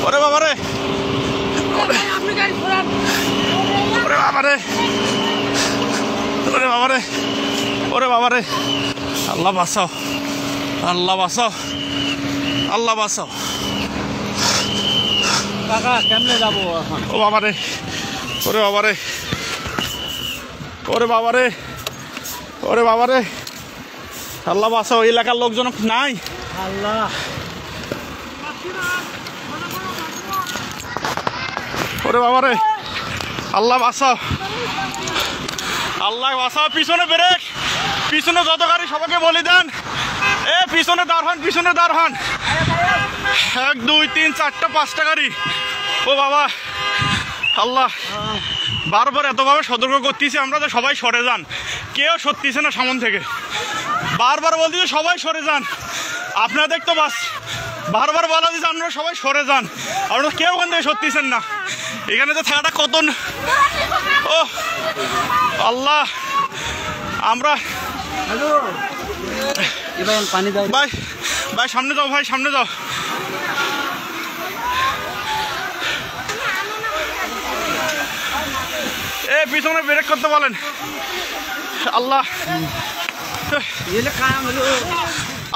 ওরে বাবারে, ওরে বাবারে, ওরে বাবারে, ওরে বাবারে, আল্লাহ বাঁচাও, আল্লাহ বাঁচাও, আল্লাহ বাঁচাও। কাকা কেমনে যাবো এখন? ও বাবারে, ওরে বাবারে, ওরে বাবারে, ওরে বাবারে, আল্লাহ বাঁচাও। এলাকার লোকজন নাই। আল্লাহ, ওরে বাবারে, আল্লাহ বাঁচাও, আল্লাহ বাঁচাও। পিছনে ব্রেক, পিছনে যত গাড়ি সবাইকে বলে দেন, এ পিছনে দাঁড় হন, পিছনে দাঁড় হন। 1 2 3 4টা 5টা গাড়ি। ও বাবা, আল্লাহ বারবার এতভাবে সতর্ক করতেছি আমরা যে সবাই সরে যান, কেউ সরতেছে না সামন থেকে। বারবার বলতেছি সবাই সরে যান, আপনাদের তো বাস বারবার বলা দিচ্ছে আপনারা সবাই সরে যান, আপনারা কেউ ওখান থেকে সরতেছেন না। এখানে তো থাকাটা কত, ও আল্লাহ, আমরা পানি দাও ভাই, ভাই সামনে যাও, ভাই সামনে যাও। এ পিছনে ব্রেক করতে বলেন। আল্লাহ,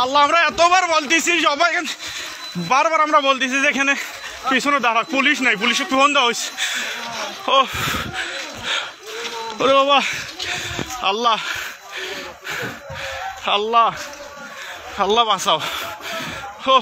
আল্লাহ আমরা এতবার বলতেছি সবাই, বারবার আমরা বলতেছি যে এখানে পিছনে দাঁড়া, পুলিশ নাই, পুলিশে ফোন দেওয়া হয়েছে। ও ওরে বাবা, আল্লাহ, আল্লাহ, আল্লাহ বাঁচাও। ও